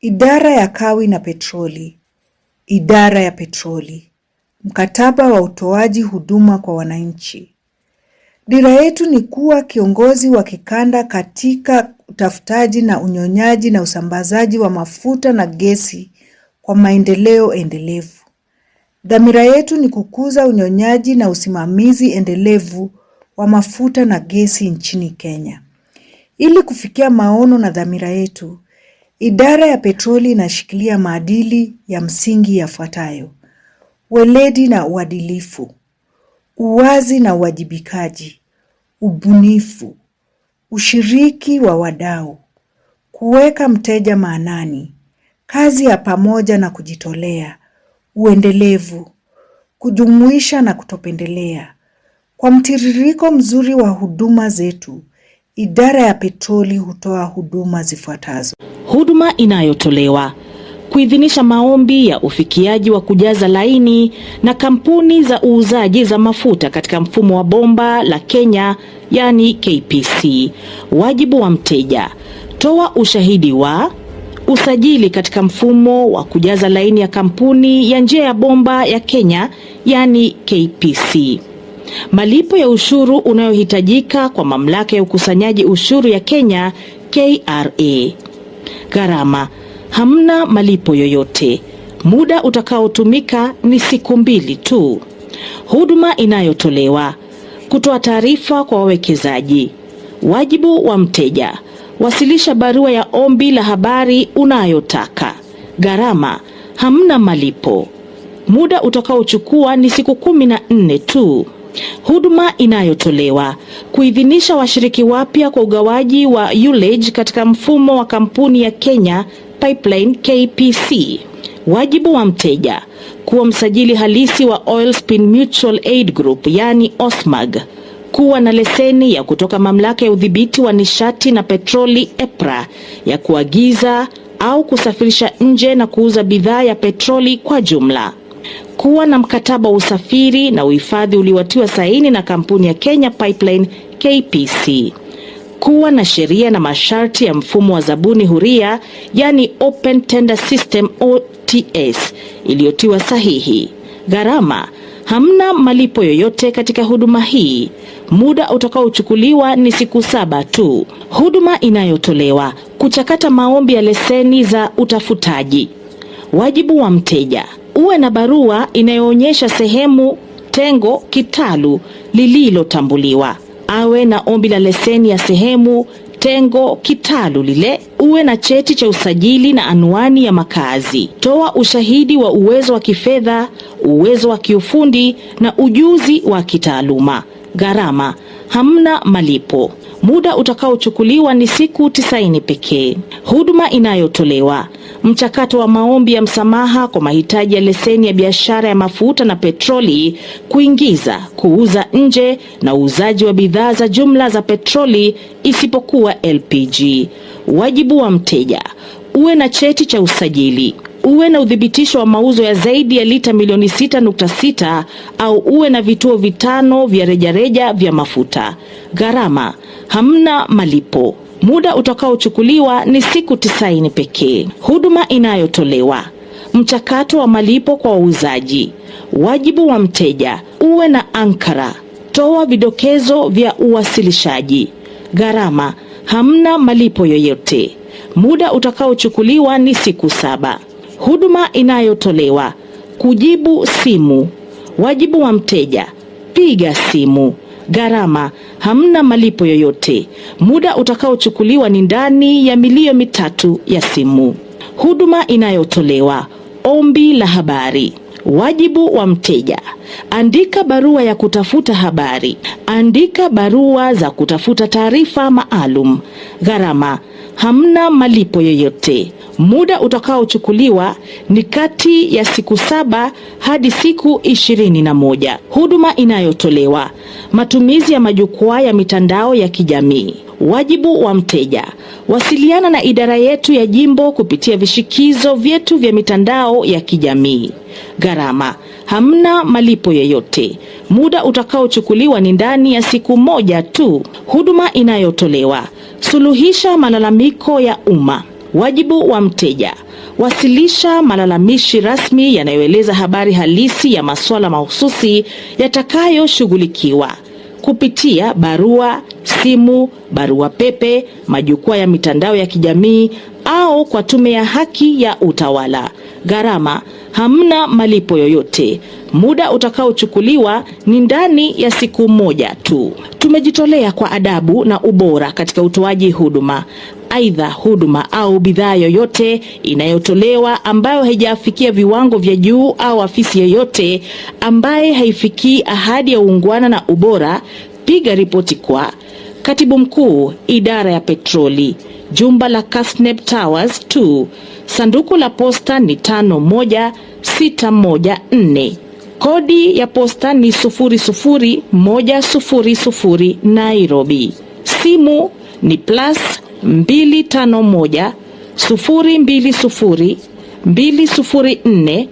Idara ya Kawi na Petroli. Idara ya Petroli. Mkataba wa utoaji huduma kwa wananchi. Dira yetu ni kuwa kiongozi wa kikanda katika utafutaji na unyonyaji na usambazaji wa mafuta na gesi kwa maendeleo endelevu. Dhamira yetu ni kukuza unyonyaji na usimamizi endelevu wa mafuta na gesi nchini Kenya. Ili kufikia maono na dhamira yetu, Idara ya Petroli inashikilia maadili ya msingi yafuatayo: weledi na uadilifu, uwazi na uwajibikaji, ubunifu, ushiriki wa wadau, kuweka mteja maanani, kazi ya pamoja na kujitolea, uendelevu, kujumuisha na kutopendelea. Kwa mtiririko mzuri wa huduma zetu, Idara ya Petroli hutoa huduma zifuatazo. Huduma inayotolewa: kuidhinisha maombi ya ufikiaji wa kujaza laini na kampuni za uuzaji za mafuta katika mfumo wa bomba la Kenya, yani KPC. Wajibu wa mteja: toa ushahidi wa usajili katika mfumo wa kujaza laini ya kampuni ya njia ya bomba ya Kenya, yani KPC. Malipo ya ushuru unayohitajika kwa mamlaka ya ukusanyaji ushuru ya Kenya, KRA. Gharama: hamna malipo yoyote. Muda utakaotumika ni siku 2 tu. Huduma inayotolewa: kutoa taarifa kwa wawekezaji. Wajibu wa mteja: wasilisha barua ya ombi la habari unayotaka. Gharama: hamna malipo. Muda utakaochukua ni siku 14 tu. Huduma inayotolewa: kuidhinisha washiriki wapya kwa ugawaji wa ullage katika mfumo wa kampuni ya Kenya Pipeline KPC. Wajibu wa mteja: kuwa msajili halisi wa Oil Spin Mutual Aid Group, yani OSMAG, kuwa na leseni ya kutoka mamlaka ya udhibiti wa nishati na petroli EPRA ya kuagiza au kusafirisha nje na kuuza bidhaa ya petroli kwa jumla, kuwa na mkataba wa usafiri na uhifadhi uliowatiwa saini na kampuni ya Kenya Pipeline KPC, kuwa na sheria na masharti ya mfumo wa zabuni huria, yani Open Tender System OTS, iliyotiwa sahihi. Gharama: hamna malipo yoyote katika huduma hii. Muda utakaochukuliwa ni siku 7 tu. Huduma inayotolewa: kuchakata maombi ya leseni za utafutaji. Wajibu wa mteja: uwe na barua inayoonyesha sehemu, tengo, kitalu lililotambuliwa. Awe na ombi la leseni ya sehemu, tengo, kitalu lile. Uwe na cheti cha usajili na anwani ya makazi. Toa ushahidi wa uwezo wa kifedha, uwezo wa kiufundi na ujuzi wa kitaaluma. Gharama: hamna malipo. Muda utakaochukuliwa ni siku 90 pekee. Huduma inayotolewa: mchakato wa maombi ya msamaha kwa mahitaji ya leseni ya biashara ya mafuta na petroli, kuingiza, kuuza nje na uuzaji wa bidhaa za jumla za petroli isipokuwa LPG. Wajibu wa mteja: uwe na cheti cha usajili, uwe na udhibitisho wa mauzo ya zaidi ya lita milioni 6.6 au uwe na vituo 5 vya rejareja vya mafuta. Gharama: hamna malipo. Muda utakaochukuliwa ni siku 90 pekee. Huduma inayotolewa: mchakato wa malipo kwa wauzaji. Wajibu wa mteja: uwe na ankara, toa vidokezo vya uwasilishaji. Gharama: hamna malipo yoyote. Muda utakaochukuliwa ni siku 7. Huduma inayotolewa: kujibu simu. Wajibu wa mteja: piga simu. Gharama: hamna malipo yoyote. Muda utakaochukuliwa ni ndani ya milio 3 ya simu. Huduma inayotolewa: ombi la habari. Wajibu wa mteja: andika barua ya kutafuta habari. Andika barua za kutafuta taarifa maalum. Gharama: hamna malipo yoyote. Muda utakaochukuliwa ni kati ya siku 7 hadi siku 21. Huduma inayotolewa: matumizi ya majukwaa ya mitandao ya kijamii. Wajibu wa mteja: wasiliana na idara yetu ya jimbo kupitia vishikizo vyetu vya mitandao ya kijamii. Gharama: hamna malipo yoyote. Muda utakaochukuliwa ni ndani ya siku 1 tu. Huduma inayotolewa: suluhisha malalamiko ya umma. Wajibu wa mteja: wasilisha malalamishi rasmi yanayoeleza habari halisi ya masuala mahususi yatakayoshughulikiwa kupitia barua, simu, barua pepe, majukwaa ya mitandao ya kijamii au kwa Tume ya Haki ya Utawala. Gharama: hamna malipo yoyote. Muda utakaochukuliwa ni ndani ya siku moja tu. Tumejitolea kwa adabu na ubora katika utoaji huduma. Aidha, huduma au bidhaa yoyote inayotolewa ambayo haijafikia viwango vya juu au afisi yoyote ambaye haifikii ahadi ya uungwana na ubora, piga ripoti kwa Katibu Mkuu, Idara ya Petroli, Jumba la Kasneb Towers 2, sanduku la posta ni 51614, kodi ya posta ni 00100 Nairobi. Simu ni +251 020 204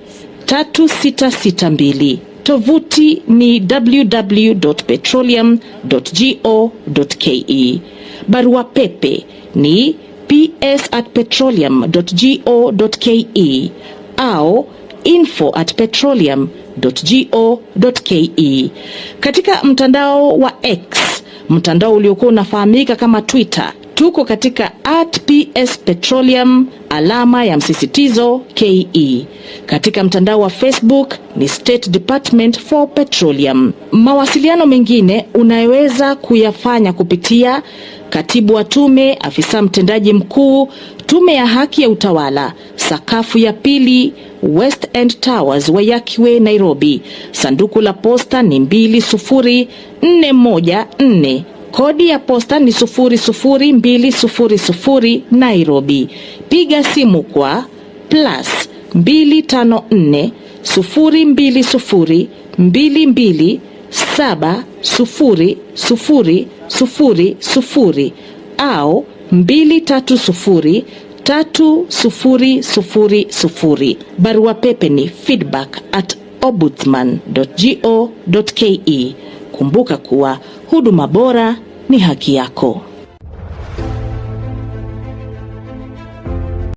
3662. Tovuti ni www.petroleum.go.ke. Barua pepe ni ps@petroleum.go.ke au info@petroleum.go.ke. Katika mtandao wa X, mtandao uliokuwa unafahamika kama Twitter, tuko katika @pspetroleum _KE. Katika mtandao wa Facebook ni State Department for Petroleum. Mawasiliano mengine unaweza kuyafanya kupitia Katibu wa Tume, Afisa Mtendaji Mkuu, Tume ya Haki ya Utawala, sakafu ya pili, West End Towers, Wayakiwe, Nairobi. Sanduku la posta ni 20414. Kodi ya posta ni 00200 Nairobi. Piga simu kwa +254 020 22 70000 au 230 3000. Barua pepe ni feedback@ombudsman.go.ke. Kumbuka kuwa huduma bora ni haki yako.